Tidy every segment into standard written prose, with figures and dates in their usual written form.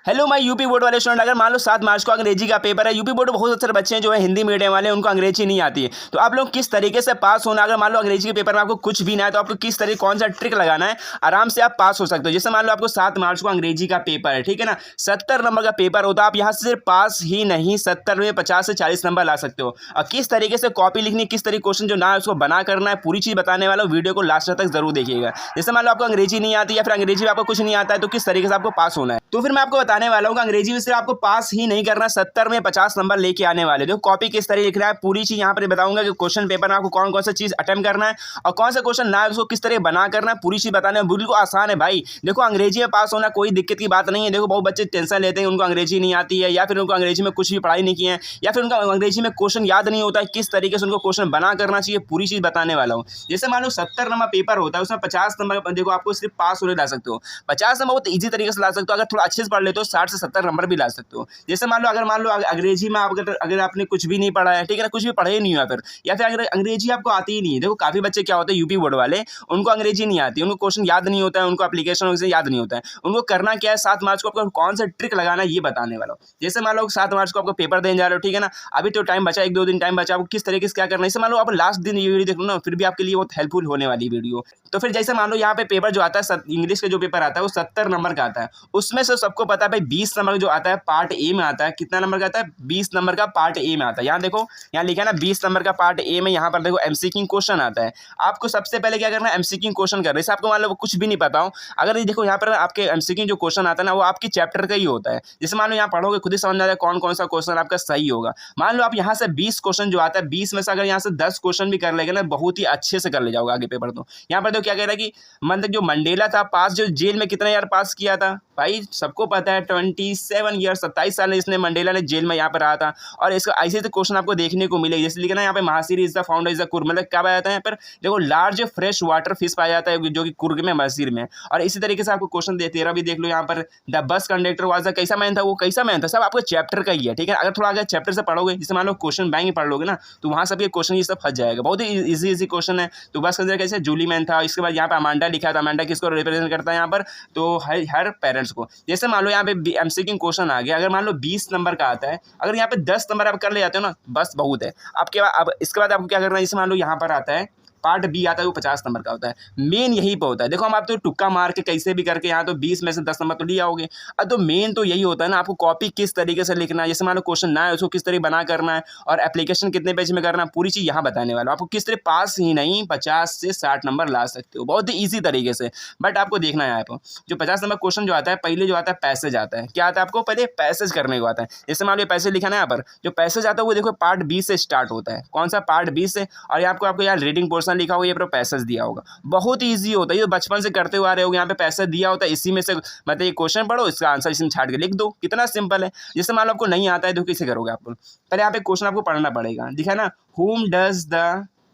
Hello my UP board वाले student, अगर मान लो 7 मार्च को अंग्रेजी का पेपर है। यूपी बोर्ड में बहुत सारे बच्चे हैं जो है हिंदी मीडियम वाले, उनको अंग्रेजी नहीं आती है। तो आप लोग किस तरीके से पास होना, अगर मान लो अंग्रेजी के पेपर में आपको कुछ भी ना है तो आपको किस तरीके कौन सा ट्रिक लगाना है, आराम से आप पास हो सकते हो। जैसे मान लो आपको 7 मार्च को अंग्रेजी का पेपर है, ठीक है ना, 70 नंबर का पेपर होता है। आप यहाँ से सिर्फ पास ही नहीं 70 में 50 से 40 नंबर ला सकते हो। और किस तरीके से कॉपी लिखनी, किस तरीके क्वेश्चन जो ना है उसको बना करना है, पूरी चीज़ बताने वाला हूं। वीडियो को लास्ट तक जरूर देखिएगा। जैसे मान लो आपको अंग्रेजी नहीं आती या फिर अंग्रेजी में आपको कुछ नहीं आता है तो किस तरीके से आपको पास होना है, तो फिर मैं आपको बताने वाला हूँ कि अंग्रेजी में सिर्फ आपको पास ही नहीं करना, 70 में 50 नंबर लेके आने वाले। देखो कॉपी किस तरह लिखना है, पूरी चीज यहाँ पर बताऊंगा कि क्वेश्चन पेपर में आपको कौन कौन सा चीज अटेम्प्ट करना है और कौन सा क्वेश्चन ना है उसको किस तरह बना करना है, पूरी चीज बताने में बिल्कुल आसान है भाई। देखो अंग्रेजी में पास होना कोई दिक्कत की बात नहीं है। देखो बहुत बच्चे टेंशन लेते हैं, उनको अंग्रेजी नहीं आती है या फिर उनको अंग्रेजी में कुछ भी पढ़ाई नहीं किए हैं या फिर उनका अंग्रेजी में क्वेश्चन याद नहीं होता है, किस तरीके से उनको क्वेश्चन बना करना चाहिए, पूरी चीज बताने वाला हूँ। जैसे मान लो 70 नंबर पेपर होता है, उसमें 50 नंबर देखो आपको सिर्फ पास होने ला सकते हो। 50 नंबर बहुत ईजी तरीके से ला सकते हो। अगर थोड़ा अच्छे से पढ़ लेते हो 60 से 70 नंबर भी ला सकते हो। जैसे मान लो अंग्रेजी में आप अगर आपने कुछ भी नहीं पढ़ा है, ठीक है ना, कुछ भी पढ़े ही नहीं हुआ फिर, या फिर अगर अंग्रेजी आपको आती ही नहीं है। देखो काफी बच्चे क्या होते हैं यूपी बोर्ड वाले, उनको अंग्रेजी नहीं आती, उनको क्वेश्चन याद नहीं होता है, उनको एप्लीकेशन याद नहीं होता है। उनको करना क्या है, 7 मार्च को आपको कौन सा ट्रिक लगाना है ये बताने वाला हूं। जैसे मान लो 7 मार्च को आपको पेपर देने जा रहे हो, ठीक है ना, अभी तो टाइम बचा, 1-2 दिन टाइम बचा, आपको किस तरीके से क्या करना है। जैसे मान लो आप लास्ट दिन ये वीडियो देख लो ना, फिर भी आपके लिए बहुत हेल्पफुल होने वाली वीडियो। तो फिर जैसे मान लो यहाँ पे पेपर जो आता है इंग्लिश का जो पेपर आता है वो 70 नंबर का आता है। उसमें से सबको पता है भाई 20 नंबर जो आता है पार्ट ए में आता है। कितना नंबर का आता है, 20 नंबर का पार्ट ए में आता है। यहाँ देखो, यहाँ लिखा है ना 20 नंबर का पार्ट ए में, यहाँ पर देखो एमसीक्यू क्वेश्चन आता है। आपको सबसे पहले क्या करना है, एमसीक्यू क्वेश्चन करना है। जैसे आपको मान लो कुछ भी नहीं पता हो, अगर ये देखो यहाँ पर आपके एमसीक्यू जो क्वेश्चन आता है ना वो आपकी चैप्टर का ही होता है। जैसे मान लो यहाँ पढ़ोगे खुद ही समझ आ जाए कौन कौन सा क्वेश्चन आपका सही होगा। मान लो आप यहाँ से 20 क्वेश्चन जो आता है, 20 में से अगर यहाँ से 10 क्वेश्चन भी कर लेगा ना, बहुत ही अच्छे से कर ले जाओगे आगे पेपर। तो यहाँ पर देखो क्या कह रहा है कि मतलब जो मंडेला था पास, जो जेल में कितना ईयर पास किया था भाई, सबको पता है 27 ईयर, 27 साल इसने मंडेला ने जेल में यहाँ पर रहा था। और इसका ऐसे तो क्वेश्चन आपको देखने को मिलेगा। जैसे लिखा ना यहाँ पे mahseer is the founder is the Coorg, मतलब क्या पाया जाता है यहाँ पर, देखो लार्ज फ्रेश वाटर फिश पाया जाता है जो कि कुर्ग में महासीर में। और इसी तरीके से आपको क्वेश्चन 13 भी देख लो यहाँ पर, the bus conductor was the, कैसा मैन था वो, कैसा मैन था, सब आपको चैप्टर का ही है, ठीक है। अगर थोड़ा अगर चैप्टर से पढ़ोगे, जैसे मान लो क्वेश्चन बैंक में पढ़ लोगे ना, तो वहाँ सब ये क्वेश्चन ये सब फंस जाएगा। बहुत ही इजी क्वेश्चन है। तो बस कंडक्टर कैसे, जूली मैन था। इसके बाद यहाँ पे अमांडा लिखा था, अमांडा किसको रिप्रेजेंट करता है यहाँ पर, तो हर पेरेंट्स को। जैसे मान लो यहाँ पे एमसीक्यू क्वेश्चन आ गया, अगर मान लो 20 नंबर का आता है, अगर यहाँ पे 10 नंबर आप कर ले जाते हो ना, बस बहुत है आपके बाद। अब इसके बाद आपको क्या करना है, जैसे मान लो यहाँ पर आता है पार्ट बी आता है, वो 50 नंबर का होता है। मेन यही पे होता है। देखो हम आप तो तुक्का मार के कैसे भी करके यहाँ तो 20 में से 10 नंबर तो लिया होगे। अब तो मेन तो यही होता है ना, आपको कॉपी किस तरीके से लिखना है, जैसे मान लो क्वेश्चन ना है उसको किस तरह बना करना है और एप्लीकेशन कितने पेज में करना है, पूरी चीज़ यहाँ बताने वाला हूँ। आपको किस तरह पास ही नहीं 50 से 60 नंबर ला सकते हो, बहुत ही ईजी तरीके से। बट आपको देखना है आपको जो 50 नंबर क्वेश्चन जो आता है, पहले जो आता है पैसेज आता है। क्या आता है आपको, पहले पैसेज करने को आता है। जैसे मान लो पैसेज लिखा ना यहाँ पर, जो पैसेज आता है वो देखो पार्ट बी से स्टार्ट होता है। कौन सा, पार्ट बी से। और आपको यहाँ रीडिंग पोर्शन लिखा होगा, ये पर पैसेज दिया होगा। बहुत ईजी होता है, ये बचपन से करते हुए आ रहे हो। यहाँ पे पैसेज दिया होता है, इसी में से मतलब ये क्वेश्चन पढ़ो, इसका आंसर इसमें छाट के लिख दो, कितना सिंपल है। जैसे मान लो आपको नहीं आता है तो कैसे करोगे, आपको पहले यहाँ पे क्वेश्चन आपको पढ़ना पड़ेगा। दिखा ना, whom does the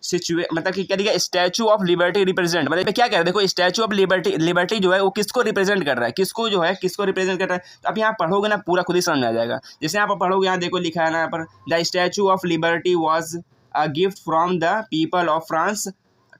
मतलब कि क्या दिखा, स्टैचू ऑफ लिबर्टी रिप्रेजेंट, मतलब क्या कह रहा है, देखो स्टैचू ऑफ लिबर्टी जो है वो किसको रिप्रेजेंट कर रहा है, किसको जो है किसको रिप्रेजेंट कर रहा है। तो अब यहाँ पढ़ोगे ना पूरा खुद ही समझ में आ जाएगा। जैसे यहाँ पर पढ़ोगे, यहाँ देखो लिखा है ना यहाँ पर, the statue of liberty was a gift from the people of France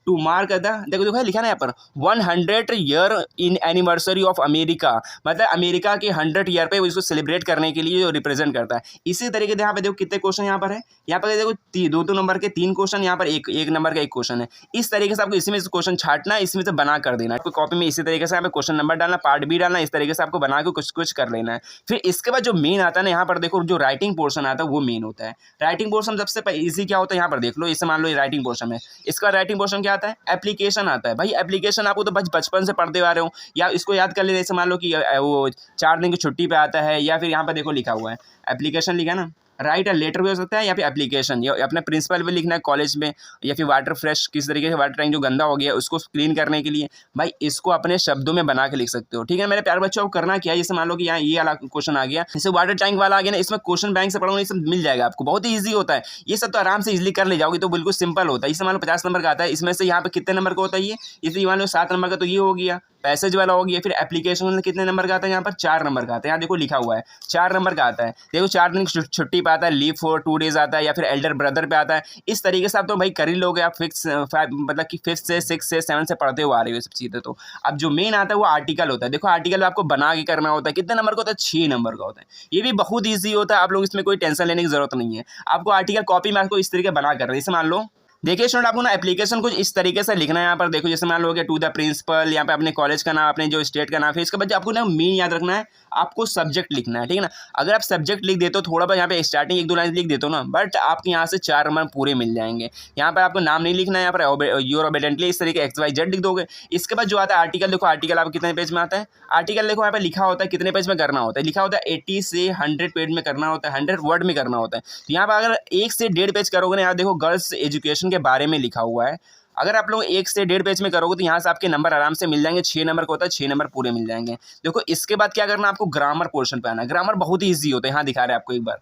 to mark the, देखो लिखा ना यहाँ पर 100 year in anniversary of America, मतलब अमेरिका के 100 ईयर पे इसको सेलिब्रेट करने के लिए जो रिप्रेजेंट करता है। इसी तरीके से यहाँ पे देखो कितने क्वेश्चन यहाँ पर है, यहाँ पर देखो 2-2 नंबर के 3 क्वेश्चन, यहाँ पर एक नंबर का 1 क्वेश्चन है। इस तरीके से आपको इसमें से क्वेश्चन छाटना है, इसमें से बना कर देना है। आपको कॉपी में इसी तरीके से यहाँ पे क्वेश्चन नंबर डालना, पार्ट बी डालना, इस तरीके से आपको बना के कुछ कर लेना है। फिर इसके बाद जो मेन आता है ना, यहाँ पर देखो जो राइटिंग पोर्शन आता है वो मेन होता है। राइटिंग पोर्शन सबसे ईजी क्या होता है, यहाँ पर देख लो। इसे मान लो ये राइटिंग पोर्शन है, इसका राइटिंग पोर्शन क्या आता है, एप्लीकेशन आता है। भाई एप्लीकेशन आपको तो बचपन से पढ़ते आ रहे हो, या इसको याद कर ले। जैसे मान लो कि वो 4 दिन की छुट्टी पे आता है, या फिर यहाँ पर देखो लिखा हुआ है एप्लीकेशन, लिखा है ना, राइट लेटर भी हो सकता है, या फिर एप्लीकेशन, या अपने प्रिंसिपल भी लिखना है कॉलेज में, या फिर वाटर फ्रेश, किस तरीके से वाटर टैंक जो गंदा हो गया उसको क्लीन करने के लिए। भाई इसको अपने शब्दों में बना के लिख सकते हो, ठीक है मेरे प्यारे बच्चों। को करना क्या है, जैसे मान लो कि यहाँ ये वाला क्वेश्चन आ गया, जैसे वाटर टैंक वाला आ गया ना, इसमें क्वेश्चन बैंक से पढ़ोगे, ये सब मिल जाएगा आपको, बहुत ही ईजी होता है। ये सब तो आराम से इजिली कर ले जाओगे, तो बिल्कुल सिंपल होता है। जैसे मान लो 50 नंबर का आता है, इसमें से यहाँ पे कितने नंबर का होता है, ये मान लो 7 नंबर का, तो ये हो गया पैसेज वाला हो गया, फिर एप्लीकेशन कितने नंबर का आता है, यहाँ पर 4 नंबर का आता है, यहाँ देखो लिखा हुआ है 4 नंबर का आता है। देखो 4 दिन की छुट्टी पे आता है, लीव फॉर 2 डेज आता है, या फिर एल्डर ब्रदर पे आता है। इस तरीके से आप तो भाई कर ही लोगे, आप फिक्स मतलब कि 5th से 6 से 7 से पढ़ते हुए आ रही हो सब चीज़ें। तो अब जो मेन आता है वो आर्टिकल होता है। देखो आर्टिकल आपको बना के करना होता है, कितने नंबर का होता है, 6 नंबर का होता है। ये भी बहुत ईजी होता है, आप लोग इसमें कोई टेंशन लेने की जरूरत नहीं है। आपको आर्टिकल कॉपी में आपको इस तरीके बना कर रहे हैं, जैसे मान लो देखिए स्टूडेंट, आपको ना एप्लीकेशन कुछ इस तरीके से लिखना है। यहाँ पर देखो जैसे मान लो कि टू द प्रिंसिपल, यहाँ पे अपने कॉलेज का नाम, अपने जो स्टेट का नाम, फिर इसके बाद आपको ना मेन याद रखना है, आपको सब्जेक्ट लिखना है, ठीक है ना। अगर आप सब्जेक्ट लिख देते हो, थोड़ा बहुत यहाँ पे स्टार्टिंग 1-2 लाइन लिख देते हो ना, बट आपके यहाँ से 4 नंबर पूरे मिल जाएंगे। यहाँ पर आपको नाम नहीं लिखना है, यहाँ पर योर ओबेडेंटली इस तरीके XYZ लिख दोगे। इसके बाद जो आता है आर्टिकल, देखो आर्टिकल आपको कितने पेज में आता है, आर्टिकल देखो यहाँ पे लिखा होता है कितने पेज में करना होता है, लिखा होता है 80 से 100 पेज में करना होता है, 100 वर्ड में करना होता है। तो यहाँ पर अगर 1 से 1.5 पेज करोगे ना, यहाँ देखो गर्ल्स एजुकेशन के बारे में लिखा हुआ है। अगर आप लोग 1 से 1.5 पेज में करोगे तो यहाँ से आपके नंबर आराम से मिल जाएंगे। 6 नंबर का होता है, 6 नंबर पूरे मिल जाएंगे। देखो इसके बाद क्या करना है, आपको ग्रामर पोर्शन पे आना है। ग्रामर बहुत ही ईजी होता है, यहाँ दिखा रहे हैं आपको एक बार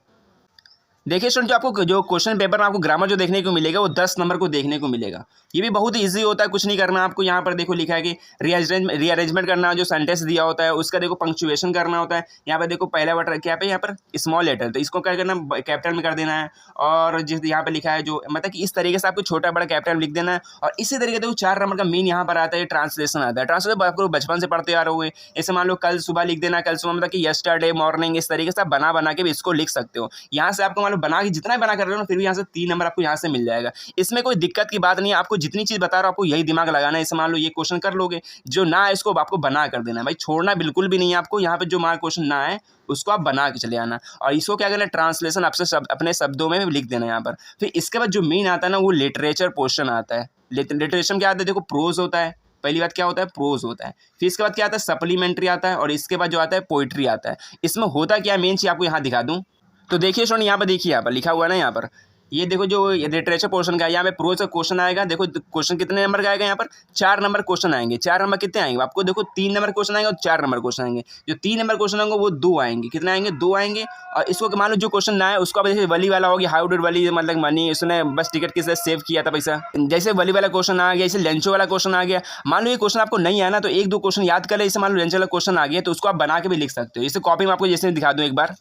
देखिए स्टूडेंट, जो आपको जो क्वेश्चन पेपर में आपको ग्रामर जो देखने को मिलेगा वो 10 नंबर को देखने को मिलेगा। ये भी बहुत ईजी होता है, कुछ नहीं करना आपको। यहाँ पर देखो लिखा है कि रीअरेंजमेंट करना है, जो सेंटेंस दिया होता है उसका देखो पंक्चुएशन करना होता है। यहाँ पर देखो पहला वर्ड क्या पे, यहाँ पर स्मॉल लेटर, तो इसको क्या करना, कैपिटल में कर देना है। और जिस यहाँ पर लिखा है जो मतलब कि इस तरीके से आपको छोटा बड़ा कैपिटल लिख देना है। और इसी तरीके देखो 4 नंबर का मेन यहाँ पर आता है ट्रांसलेशन आता है। ट्रांसलेशन आपको बचपन से पढ़ते आ रहे हो। जैसे मान लो कल सुबह लिख देना, कल सुबह मतलब कि यस्टरडे मॉर्निंग, इस तरीके से आप बना के भी इसको लिख सकते हो। यहाँ से आपको मान लो बना के जितना बना कर रहे हो ना, फिर भी यहाँ से 3 नंबर आपको यहाँ से मिल जाएगा। इसमें कोई दिक्कत की बात नहीं है, आपको जितनी चीज़ बता रहा हूँ आपको यही दिमाग लगाना है। इसे मान लो ये क्वेश्चन कर लोगे, जो ना है इसको आपको बना कर देना है भाई, छोड़ना बिल्कुल भी नहीं है आपको। यहाँ पे जो मार्क क्वेश्चन ना है उसको आप बना के चले आना, और इसको क्या करना है, ट्रांसलेशन आपसे अपने शब्दों में लिख देना यहाँ पर। फिर इसके बाद जो मेन आता है ना, वो लिटरेचर पोर्शन आता है। लिटरेचर क्या आता है, देखो प्रोज होता है, पहली बात क्या होता है, प्रोज होता है। फिर इसके बाद क्या आता है, सप्लीमेंट्री आता है, और इसके बाद जो आता है पोइट्री आता है। इसमें होता क्या मेन चीज़ आपको यहाँ दिखा दूँ। तो देखिए स्टूडेंट, यहाँ पर देखिए, यहाँ पर लिखा हुआ है ना, यहाँ पर ये देखो जो लिटरेचर पोर्शन का है, यहाँ पे प्रोज का क्वेश्चन आएगा। देखो क्वेश्चन कितने नंबर का आएगा, यहाँ पर 4 नंबर क्वेश्चन आएंगे। 4 नंबर कितने आएंगे आपको, देखो 3 नंबर क्वेश्चन आएंगे और 4 नंबर क्वेश्चन आएंगे। जो 3 नंबर क्वेश्चन आएंगे वो 2 आएंगे, कितने आएंगे, 2 आएंगे। और इसको मान लो जो क्वेश्चन ना है उसको आप जैसे वली वाला हो गया, हाउ डिड वली मतलब मनी, उसने बस टिकट किससे सेव किया था पैसा, जैसे वली वाला क्वेश्चन आ गया, जैसे लेंचो वाला क्वेश्चन आ गया। मान लो ये क्वेश्चन आपको नहीं आना तो 1-2 क्वेश्चन याद कर ले। जैसे मान लो लेंचो वाला क्वेश्चन आ गया तो उसको आप बना के भी लिख सकते हो। इसे कॉपी में आपको जैसे दिखा दूँ एक बार।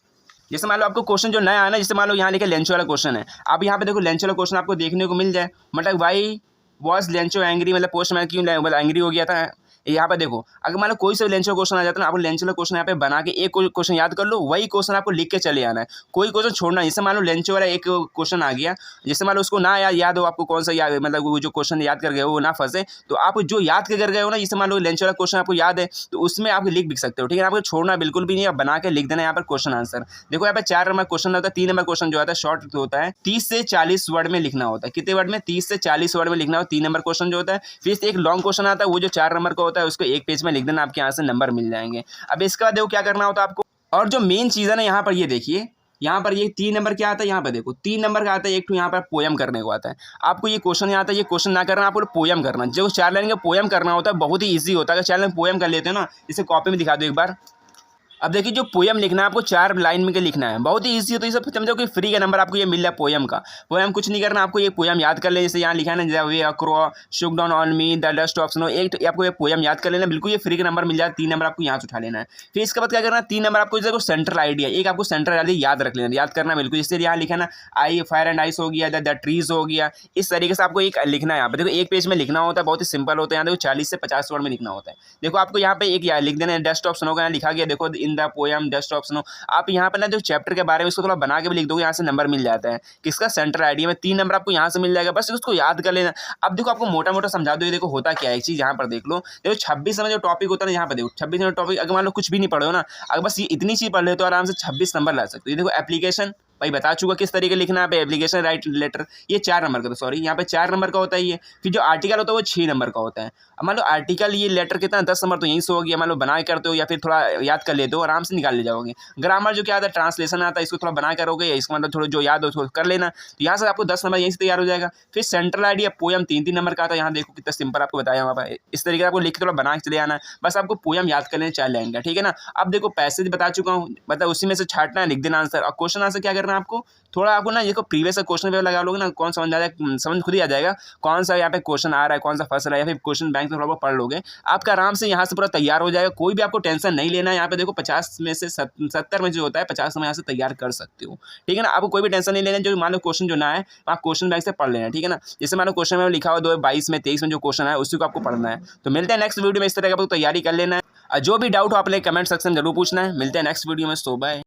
जैसे मान लो आपको क्वेश्चन जो नया आना, जैसे मान लो यहाँ लिखा लेंचो वाला क्वेश्चन है, आप यहाँ पे देखो लेंचो वाला क्वेश्चन आपको देखने को मिल जाए। मतलब वाई वॉज लेंचो एंग्री, मतलब पोस्टमैन क्यों एंग्री हो गया था। यहाँ पे देखो अगर मान लो कोई सा लेंचो क्वेश्चन आ जाता है ना, आपको लेंचो क्वेश्चन यहाँ पे बना के एक क्वेश्चन याद कर लो, वही क्वेश्चन आपको लिख के चले आना है, कोई क्वेश्चन छोड़ना। जैसे मान लो लेंचो वाला एक क्वेश्चन आ गया, जैसे मान लो उसको ना याद हो आपको कौन सा याद, मतलब वो जो क्वेश्चन याद कर गए वो ना फंसे, तो आप जो याद कर गए हो ना, जैसे मान लो लेंचो वाला क्वेश्चन आपको याद है तो उसमें आप लिख भी सकते हो, ठीक है। आपको छोड़ना बिल्कुल भी नहीं, आप बना के लिख देना यहाँ पर क्वेश्चन आंसर। देखो यहाँ पे 4 नंबर क्वेश्चन होता है, 3 नंबर क्वेश्चन जो होता है शॉर्ट होता है, 30 से 40 वर्ड में लिखना होता है। कितने वर्ड में, 30 से 40 वर्ड में लिखना होता है 3 नंबर क्वेश्चन जो होता है। फिर एक लॉन्ग क्वेश्चन आता है, वो जो 4 नंबर का होता है उसको 1 पेज में लिख देना, आपके यहाँ से नंबर मिल जाएंगे। अब इसके बाद देखो क्या करना होता है आपको, और जो मेन चीज़ है ना यहाँ पर ये देखिए, यहाँ पर ये 3 नंबर क्या आता है, यहाँ पर देखो 3 नंबर का आता है एक तो यहाँ पर पोयम करने को आता है। आपको ये क्वेश्चन यहाँ आता है, ये क्वेश्चन ना करना, आपको पोयम करना। जो 4 लाइन का पोयम करना होता है बहुत ही ईजी होता है। अगर 4 लाइन पोयम कर लेते हो ना, इसे कॉपी में दिखा दो एक बार। अब देखिए जो पोयम लिखना है आपको 4 लाइन में के लिखना है, बहुत ही ईजी है। तो ये सब समझो कि फ्री का नंबर आपको ये मिल रहा है पोयम का। पोयम कुछ नहीं करना, आपको ये पोयम याद कर लेना। जैसे यहाँ लिखा है ना, way a crow shook down on me the dust of snow, एक तो आपको ये पोयम याद कर लेना, बिल्कुल ये फ्री का नंबर मिल जाए। 3 नंबर आपको यहाँ से उठा लेना है। फिर इसके बाद क्या करना है, 3 नंबर आपको जैसे सेंट्रल आइडिया, एक आपको सेंट्रल आइडिया याद रख लेना, याद करना बिल्कुल। जैसे यहाँ लिखा ना, आई फायर एंड आइस हो गया, द ट्रीज हो गया, इस तरीके से आपको एक लिखना है। यहाँ पे देखो 1 पेज में लिखना होता है, बहुत ही सिंपल होता है। यहाँ देखो 40 से 50 वर्ड में लिखना होता है। देखो आपको यहाँ पे एक लिख देना है, डस्ट ऑफ स्नो का यहाँ लिखा गया, देखो in the poem dust of snow. आप यहाँ पे ना जो चैप्टर के बारे में इसको थोड़ा बना के भी लिख दोगे, यहाँ से नंबर मिल जाता है। किसका, सेंट्रल आइडिया में 3 नंबर आपको यहाँ से मिल जाएगा, बस उसको याद कर लेना। अब देखो आपको मोटा मोटा समझा दो, ये देखो होता क्या है एक चीज़ यहाँ पर देख लो। देखो 26 में जो टॉपिक होता है ना, यहाँ पर देखो 26 में टॉपिक, अगर मान लो कुछ भी नहीं पढ़े हो ना, अगर बस ये इतनी चीज़ पढ़ ले तो आराम से 26 नंबर ला सकते हो। ये देखो एप्लीकेशन भाई बता चुका किस तरीके लिखना है, एप्लीकेशन राइट लेटर, ये 4 नंबर का, तो सॉरी यहाँ पे 4 नंबर का होता है ये। फिर जो आर्टिकल होता है वो 6 नंबर का होता है। अब मान लो आर्टिकल ये लेटर कितना 10 नंबर, तो यहीं से हो गया। मान लो बना करते हो या फिर थोड़ा याद कर लेते हो, आराम से निकाल ले जाओगे। ग्रामर जो क्या आता है, ट्रांसलेशन आता है, इसको थोड़ा बना करोगे, इसको मतलब थोड़ा जो याद हो उसको कर लेना, तो यहाँ से आपको 10 नंबर यहीं से तैयार हो जाएगा। फिर सेंट्रल आइडिया पोयम 3-3 नंबर का आता है। यहाँ देखो कितना सिंपल आपको बताया वहाँ पर, इस तरीके से आपको लिख के थोड़ा बना के चले आना है, बस आपको पोयम याद कर लेना 4 लाइन का, ठीक है ना। अब देखो पैसेज बता चुका हूँ, मतलब उसी में से छाटना है, लिख देना आंसर। और क्वेश्चन आंसर क्या करना करना है आपको, थोड़ा आपको ना ये को प्रीवियस क्वेश्चन पेपर लगा लोगे ना, कौन समझ आ जाएगा, समझ खुद ही आ जाएगा कौन सा यहाँ पे क्वेश्चन आ रहा है, कौन सा फंस रहा है, या फिर क्वेश्चन बैंक से थोड़ा बहुत पढ़ लोगे, आपका आराम से यहाँ से पूरा तैयार हो जाएगा। कोई भी आपको टेंशन नहीं लेना है। यहाँ पे देखो 50 में से 70 में जो होता है 50 में यहाँ से तैयार कर सकते हो, ठीक है ना। आपको कोई भी टेंशन नहीं लेना, जो मान लो क्वेश्चन जो ना है आप क्वेश्चन बैंक से पढ़ लेना, ठीक है ना। जैसे मान लो क्वेश्चन में लिखा हुआ 2022 में 23 में जो क्वेश्चन है उसी को आपको पढ़ना है। तो मिलते हैं नेक्स्ट वीडियो में, इस तरह का आपको तैयारी कर लेना है। जो भी डाउट हो आप कमेंट सेक्शन में जरूर पूछना है। मिलते हैं नेक्स्ट वीडियो में। सो बाय।